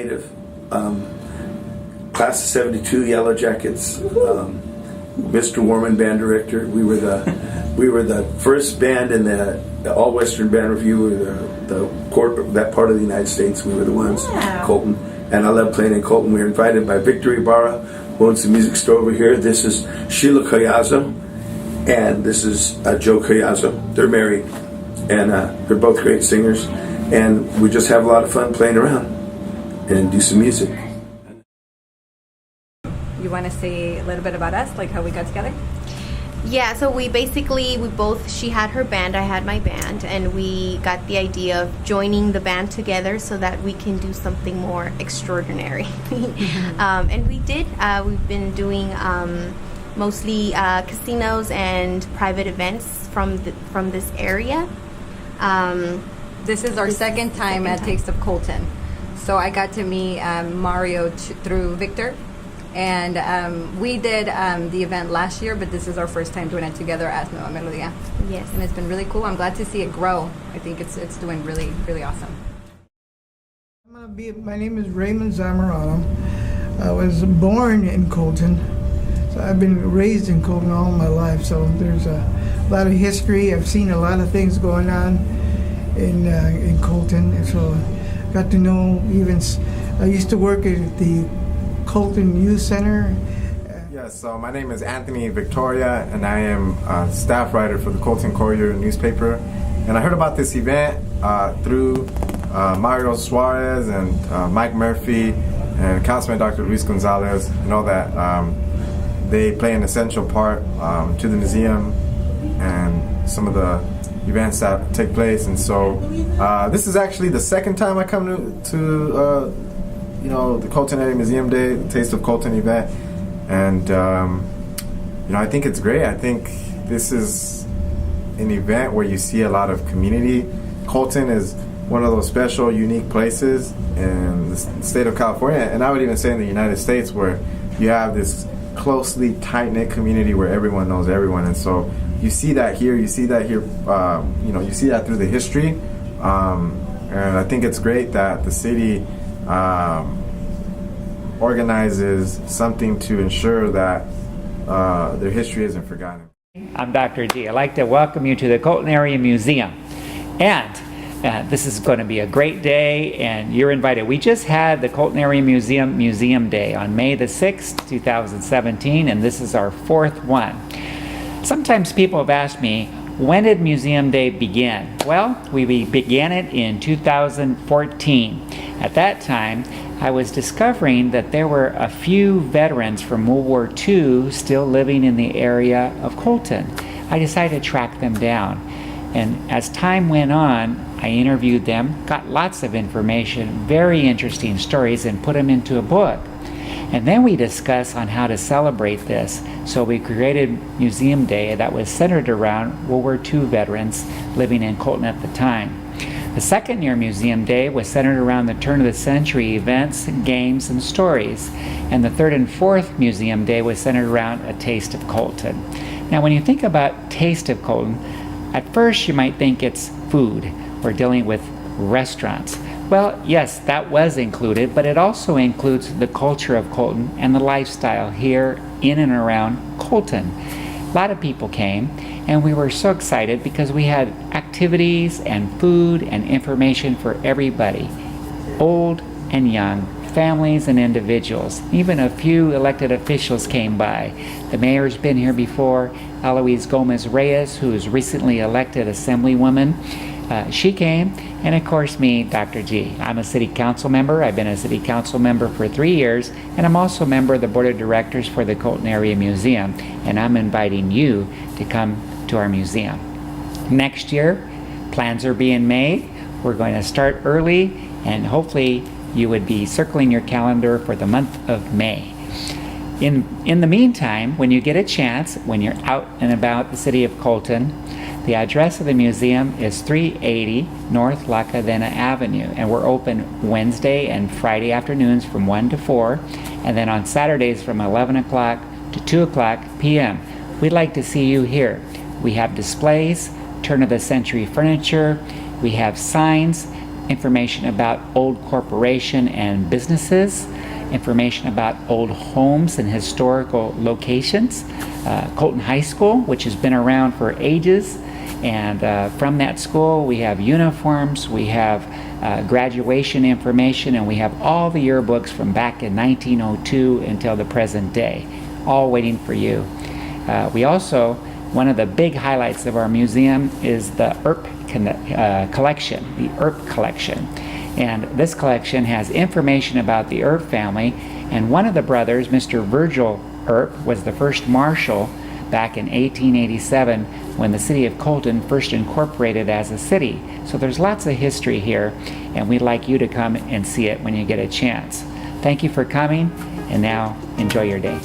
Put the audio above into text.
native. Class of '72 Yellow Jackets. Mr. Warman, band director. We were the first band in the All Western Band Review. We were the corporate, that part of the United States. We were the ones. Wow. Colton, and I love playing in Colton. We were invited by Victor Ibarra, who owns the music store over here. This is Sheila Collazo, and this is Joe Collazo. They're married, and they're both great singers, and we just have a lot of fun playing around and do some music. You want to say a little bit about us, like how we got together? Yeah, so we both, she had her band, I had my band, and we got the idea of joining the band together so that we can do something more extraordinary. And we did. We've been doing mostly casinos and private events from this area. This is our second time at Taste of Colton. So I got to meet Mario through Victor. And we did the event last year, but this is our first time doing it together as Nueva Melodia. Yes. And it's been really cool. I'm glad to see it grow. I think it's doing really, really awesome. My name is Raymond Zamorano. I was born in Colton. So I've been raised in Colton all my life. So there's a lot of history. I've seen a lot of things going on in Colton. And so I got to know I used to work at the Colton Youth Center. Yes, so my name is Anthony Victoria, and I am a staff writer for the Colton Courier newspaper. And I heard about this event through Mario Suarez and Mike Murphy and Councilman Dr. Luis Gonzalez, and all that. They play an essential part to the museum and some of the events that take place. And so this is actually the second time I come to the Colton Area Museum Day, the Taste of Colton event, and I think it's great. I think this is an event where you see a lot of community. Colton is one of those special, unique places in the state of California, and I would even say in the United States, where you have this closely tight-knit community where everyone knows everyone. And so you see that here, you see that through the history, and I think it's great that the city organizes something to ensure that their history isn't forgotten. I'm Dr. G. I'd like to welcome you to the Colton Area Museum. And this is going to be a great day, and you're invited. We just had the Colton Area Museum Day on May the 6th, 2017, and this is our fourth one. Sometimes people have asked me, when did Museum Day begin? Well, we began it in 2014. At that time, I was discovering that there were a few veterans from World War II still living in the area of Colton. I decided to track them down. And as time went on, I interviewed them, got lots of information, very interesting stories, and put them into a book. And then we discussed on how to celebrate this. So we created Museum Day that was centered around World War II veterans living in Colton at the time. The second year Museum Day was centered around the turn of the century events, games, and stories. And the third and fourth Museum Day was centered around a Taste of Colton. Now when you think about Taste of Colton, at first you might think it's food. We're dealing with restaurants. Well, yes, that was included, but it also includes the culture of Colton and the lifestyle here in and around Colton. A lot of people came, and we were so excited because we had activities and food and information for everybody, old and young, families and individuals. Even a few elected officials came by. The mayor's been here before, Eloise Gomez Reyes, who was recently elected assemblywoman. She came, and of course me, Dr. G. I'm a city council member. I've been a city council member for 3 years, and I'm also a member of the board of directors for the Colton Area Museum, and I'm inviting you to come to our museum. Next year, plans are being made. We're going to start early, and hopefully you would be circling your calendar for the month of May. In the meantime, when you get a chance, when you're out and about the city of Colton, the address of the museum is 380 North La Cadena Avenue, and we're open Wednesday and Friday afternoons from 1 to 4, and then on Saturdays from 11 o'clock to 2 o'clock p.m. We'd like to see you here. We have displays, turn-of-the-century furniture, we have signs, information about old corporation and businesses, information about old homes and historical locations, Colton High School, which has been around for ages, and from that school we have uniforms, we have graduation information, and we have all the yearbooks from back in 1902 until the present day, all waiting for you. We also, one of the big highlights of our museum is the Earp collection, the Earp collection. And this collection has information about the Earp family, and one of the brothers, Mr. Virgil Earp, was the first marshal back in 1887 when the city of Colton first incorporated as a city. So there's lots of history here, and we'd like you to come and see it when you get a chance. Thank you for coming, and now enjoy your day.